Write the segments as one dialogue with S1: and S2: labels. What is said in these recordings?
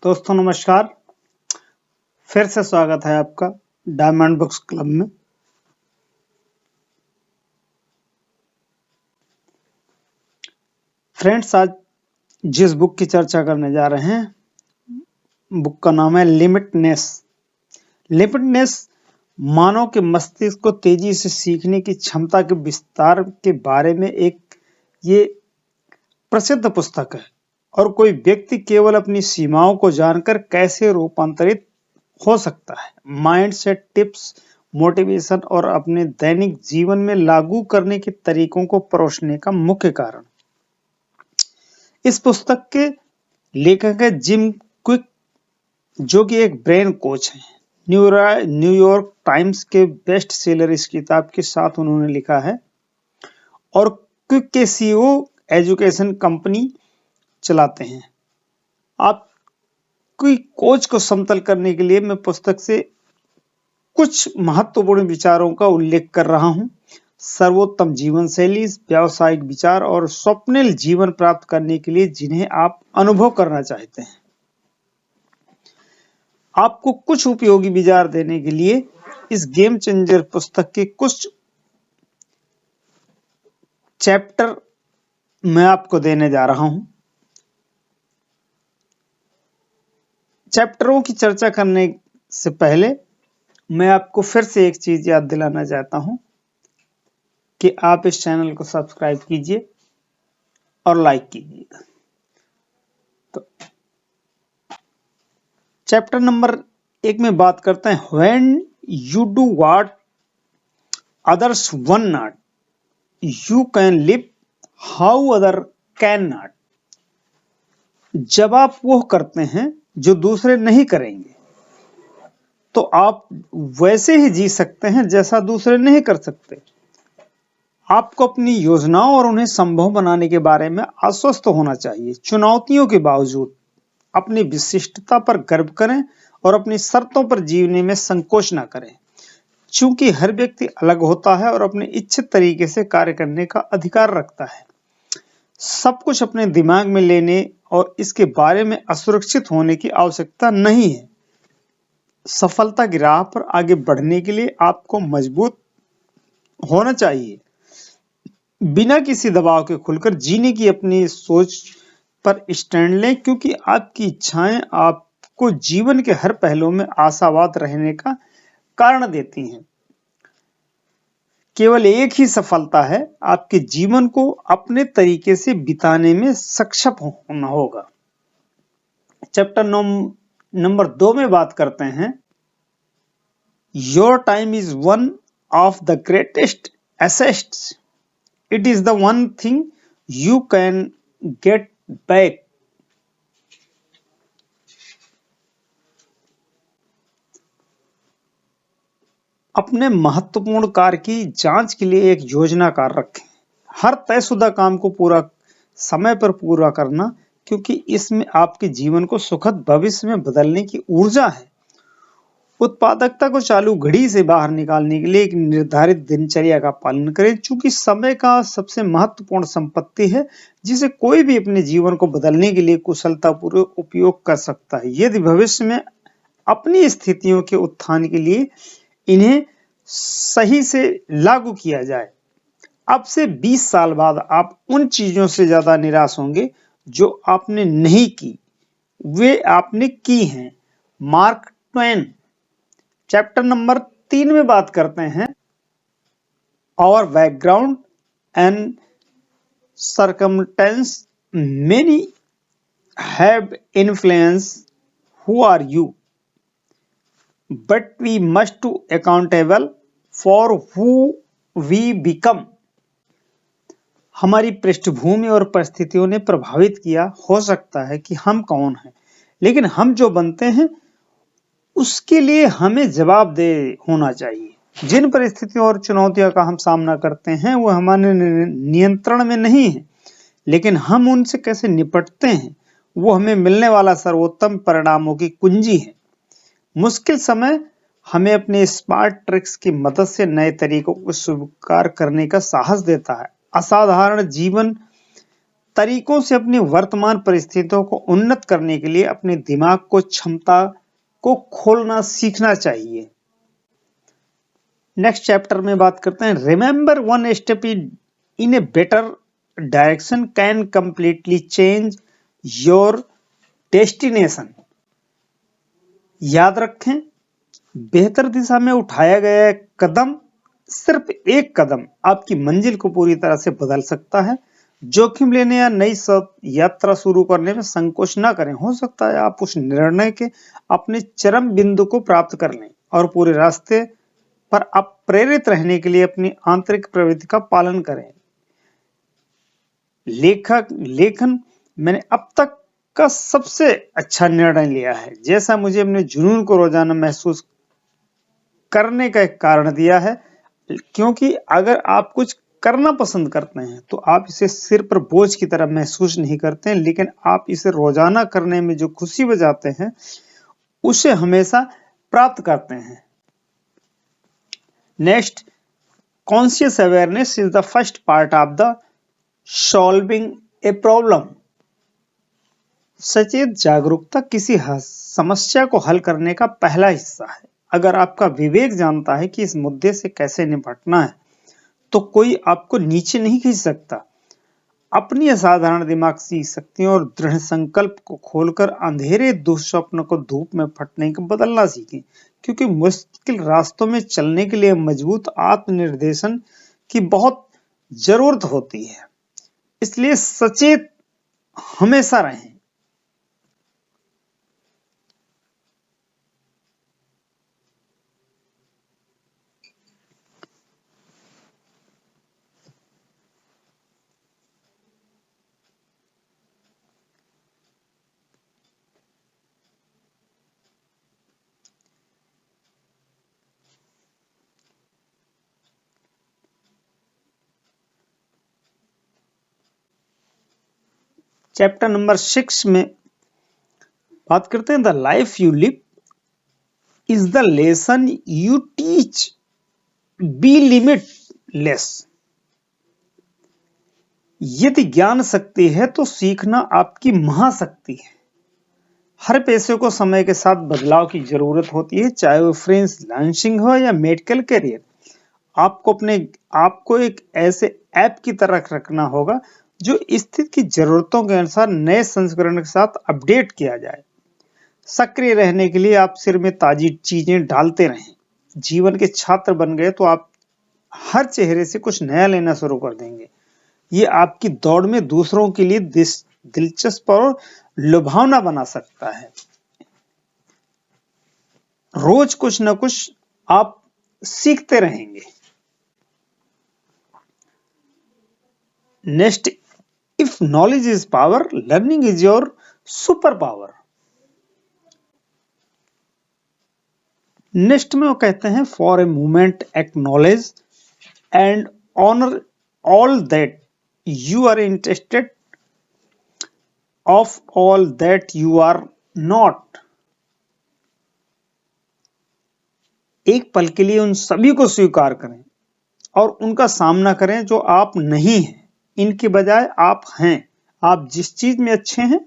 S1: दोस्तों नमस्कार। फिर से स्वागत है आपका डायमंड बुक्स क्लब में। फ्रेंड्स, आज जिस बुक की चर्चा करने जा रहे हैं, बुक का नाम है लिमिटनेस। लिमिटनेस मानव के मस्तिष्क को तेजी से सीखने की क्षमता के विस्तार के बारे में एक ये प्रसिद्ध पुस्तक है और कोई व्यक्ति केवल अपनी सीमाओं को जानकर कैसे रूपांतरित हो सकता है, माइंडसेट टिप्स, मोटिवेशन और अपने दैनिक जीवन में लागू करने के तरीकों को परोसने का मुख्य कारण। इस पुस्तक के लेखक है जिम क्विक, जो कि एक ब्रेन कोच है। न्यूयॉर्क टाइम्स के बेस्ट सेलर इस किताब के साथ उन्होंने लिखा है और क्विक के सीईओ एजुकेशन कंपनी चलाते हैं। आप कोई कोच को समतल करने के लिए मैं पुस्तक से कुछ महत्वपूर्ण विचारों का उल्लेख कर रहा हूं। सर्वोत्तम जीवन शैली, व्यावसायिक विचार और स्वप्निल जीवन प्राप्त करने के लिए जिन्हें आप अनुभव करना चाहते हैं। आपको कुछ उपयोगी विचार देने के लिए इस गेम चेंजर पुस्तक के कुछ चैप्टर मैं आपको देने जा रहा हूं। चैप्टरों की चर्चा करने से पहले मैं आपको फिर से एक चीज याद दिलाना चाहता हूं कि आप इस चैनल को सब्सक्राइब कीजिए और लाइक कीजिए। तो चैप्टर नंबर 1 में बात करते हैं when you do what others one not, you can live how other can not. जब आप वो करते हैं जो दूसरे नहीं करेंगे, तो आप वैसे ही जी सकते हैं जैसा दूसरे नहीं कर सकते। आपको अपनी योजनाओं और उन्हें संभव बनाने के बारे में आश्वस्त होना चाहिए। चुनौतियों के बावजूद अपनी विशिष्टता पर गर्व करें और अपनी शर्तों पर जीने में संकोच न करें। चूंकि हर व्यक्ति अलग होता है और अपने इच्छित तरीके से कार्य करने का अधिकार रखता है, सब कुछ अपने दिमाग में लेने और इसके बारे में असुरक्षित होने की आवश्यकता नहीं है। सफलता की राह पर आगे बढ़ने के लिए आपको मजबूत होना चाहिए। बिना किसी दबाव के खुलकर जीने की अपनी सोच पर स्टैंड लें, क्योंकि आपकी इच्छाएं आपको जीवन के हर पहलू में आशावाद रहने का कारण देती हैं। केवल एक ही सफलता है आपके जीवन को अपने तरीके से बिताने में सक्षम होना होगा। चैप्टर नंबर 2 में बात करते हैं your time is one of the greatest assets, it is the one thing you can get back. अपने महत्वपूर्ण कार्य की जांच के लिए एक योजनाकार रखें। हर तयशुदा काम को पूरा समय पर पूरा करना, क्योंकि इसमें आपके जीवन को सुखद भविष्य में बदलने की ऊर्जा है। उत्पादकता को चालू घड़ी से बाहर निकालने के लिए एक निर्धारित दिनचर्या का पालन करें, चूंकि समय का सबसे महत्वपूर्ण संपत्ति है जिसे कोई भी अपने जीवन को बदलने के लिए कुशलतापूर्वक उपयोग कर सकता है। यदि भविष्य में अपनी स्थितियों के उत्थान के लिए इन्हें सही से लागू किया जाए, अब से 20 साल बाद आप उन चीजों से ज्यादा निराश होंगे जो आपने नहीं की, वे आपने की हैं। Mark Twain. चैप्टर नंबर 3 में बात करते हैं our background and circumstance many have influence who are you, but we must to accountable for who we become. हमारी पृष्ठभूमि और परिस्थितियों ने प्रभावित किया हो सकता है कि हम कौन हैं, लेकिन हम जो बनते हैं उसके लिए हमें जवाबदेह होना चाहिए। जिन परिस्थितियों और चुनौतियों का हम सामना करते हैं वो हमारे नियंत्रण में नहीं है, लेकिन हम उनसे कैसे निपटते हैं वो हमें मिलने वाला सर्वोत्तम परिणामों की कुंजी है। मुश्किल समय हमें अपने स्मार्ट ट्रिक्स की मदद से नए तरीकों को स्वीकार करने का साहस देता है। असाधारण जीवन तरीकों से अपनी वर्तमान परिस्थितियों को उन्नत करने के लिए अपने दिमाग को क्षमता को खोलना सीखना चाहिए। नेक्स्ट चैप्टर में बात करते हैं, remember one step in a better direction can completely change your destination. याद रखें, बेहतर दिशा में उठाया गया कदम, सिर्फ एक कदम आपकी मंजिल को पूरी तरह से बदल सकता है। जोखिम लेने या नई यात्रा शुरू करने में संकोच न करें। हो सकता है आप उस निर्णय के अपने चरम बिंदु को प्राप्त कर लें और पूरे रास्ते पर आप प्रेरित रहने के लिए अपनी आंतरिक प्रवृत्ति का पालन करें। लेखन मैंने अब तक का सबसे अच्छा निर्णय लिया है, जैसा मुझे अपने जुनून को रोजाना महसूस करने का एक कारण दिया है। क्योंकि अगर आप कुछ करना पसंद करते हैं तो आप इसे सिर पर बोझ की तरह महसूस नहीं करते हैं, लेकिन आप इसे रोजाना करने में जो खुशी बजाते हैं उसे हमेशा प्राप्त करते हैं। Next, conscious awareness is the first part of the solving a problem. सचेत जागरूकता किसी समस्या को हल करने का पहला हिस्सा है। अगर आपका विवेक जानता है कि इस मुद्दे से कैसे निपटना है तो कोई आपको नीचे नहीं खींच सकता। अपनी असाधारण दिमाग की शक्तियों और दृढ़ संकल्प को खोलकर अंधेरे दुःस्वप्न को धूप में फटने को बदलना सीखें, क्योंकि मुश्किल रास्तों में चलने के लिए मजबूत आत्मनिर्देशन की बहुत जरूरत होती है। इसलिए सचेत हमेशा रहें। चैप्टर नंबर 6 में बात करते हैं, the life you live is the lesson you teach, be limitless. यदि ज्ञान शक्ति है तो सीखना आपकी महाशक्ति है। हर पेशे को समय के साथ बदलाव की जरूरत होती है, चाहे वो फ्रीलांसिंग हो या मेडिकल करियर। आपको एक ऐसे ऐप की तरह रखना होगा जो स्थिति की जरूरतों के अनुसार नए संस्करण के साथ अपडेट किया जाए। सक्रिय रहने के लिए आप सिर में ताजी चीजें डालते रहें। जीवन के छात्र बन गए तो आप हर चेहरे से कुछ नया लेना शुरू कर देंगे। ये आपकी दौड़ में दूसरों के लिए दिलचस्प और लुभावना बना सकता है। रोज कुछ न कुछ आप सीखते रहेंगे। Next, if knowledge is power, learning is your super power. Next में वो कहते हैं, for a moment acknowledge and honour all that you are interested of all that you are not. एक पल के लिए उन सभी को स्वीकार करें और उनका सामना करें जो आप नहीं हैं। इनके बजाय आप हैं। आप जिस चीज में अच्छे हैं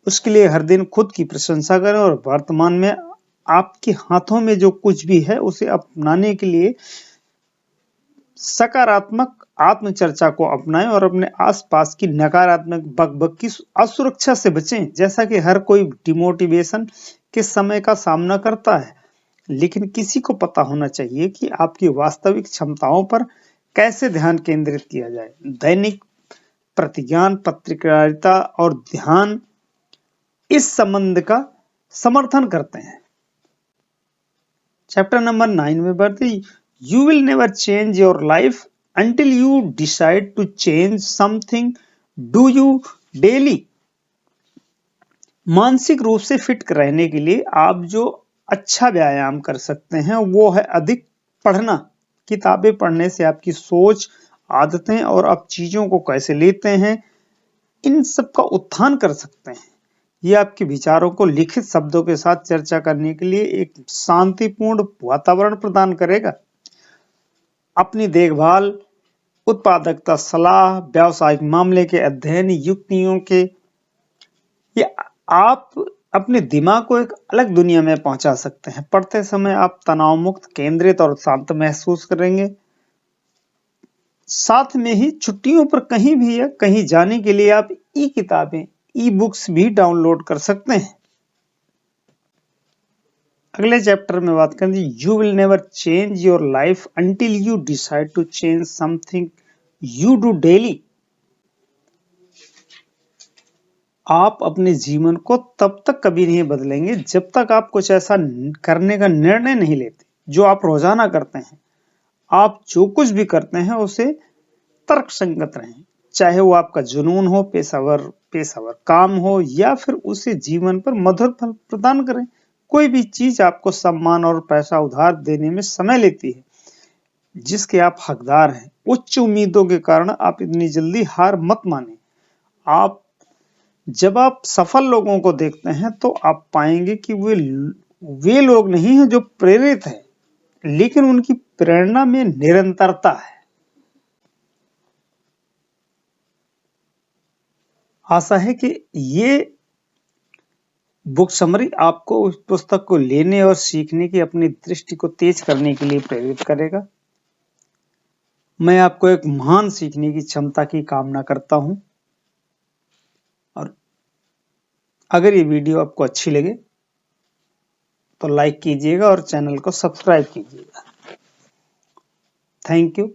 S1: उसके लिए हर दिन खुद की प्रशंसा करें और वर्तमान में आपके हाथों में जो कुछ भी है उसे अपनाने के लिए सकारात्मक आत्मचर्चा को अपनाएं और अपने आसपास की नकारात्मक बकबक की असुरक्षा से बचें। जैसा कि हर कोई डिमोटिवेशन के समय का सामना करता है, लेकिन किसी को पता होना चाहिए कि आपकी वास्तविक क्षमताओं पर कैसे ध्यान केंद्रित किया जाए। दैनिक प्रतिज्ञान, पत्रकारिता और ध्यान इस संबंध का समर्थन करते हैं। चैप्टर नंबर 9 में बढ़ते, you will never change your life until you decide to change something do you daily। मानसिक रूप से फिट रहने के लिए आप जो अच्छा व्यायाम कर सकते हैं वो है अधिक पढ़ना। किताबें पढ़ने से आपकी सोच, आदतें और आप चीजों को कैसे लेते हैं इन सब का उत्थान कर सकते हैं। ये आपके विचारों को लिखित शब्दों के साथ चर्चा करने के लिए एक शांतिपूर्ण वातावरण प्रदान करेगा। अपनी देखभाल उत्पादकता, सलाह, व्यावसायिक मामले के अध्ययन, युक्तियों के, ये आप अपने दिमाग को एक अलग दुनिया में पहुंचा सकते हैं। पढ़ते समय आप तनाव मुक्त, केंद्रित और शांत महसूस करेंगे। साथ में ही छुट्टियों पर कहीं भी या कहीं जाने के लिए आप ई किताबें, ई बुक्स भी डाउनलोड कर सकते हैं। अगले चैप्टर में बात करेंगे, you will never change your life until you decide to change something you do daily. आप अपने जीवन को तब तक कभी नहीं बदलेंगे जब तक आप कुछ ऐसा करने का निर्णय नहीं लेते जो आप रोजाना करते हैं। आप जो कुछ भी करते हैं उसे तर्कसंगत रहें, चाहे वो आपका जुनून हो, पेशावर काम हो, या फिर उसे जीवन पर मधुर फल प्रदान करें। कोई भी चीज आपको सम्मान और पैसा उधार देने में समय लेती है जिसके आप हकदार हैं। उच्च उम्मीदों के कारण आप इतनी जल्दी हार मत माने। जब आप सफल लोगों को देखते हैं तो आप पाएंगे कि वे लोग नहीं हैं जो प्रेरित हैं, लेकिन उनकी प्रेरणा में निरंतरता है। आशा है कि ये बुक समरी आपको उस पुस्तक को लेने और सीखने की अपनी दृष्टि को तेज करने के लिए प्रेरित करेगा। मैं आपको एक महान सीखने की क्षमता की कामना करता हूं, और अगर ये वीडियो आपको अच्छी लगे तो लाइक कीजिएगा और चैनल को सब्सक्राइब कीजिएगा। Thank you.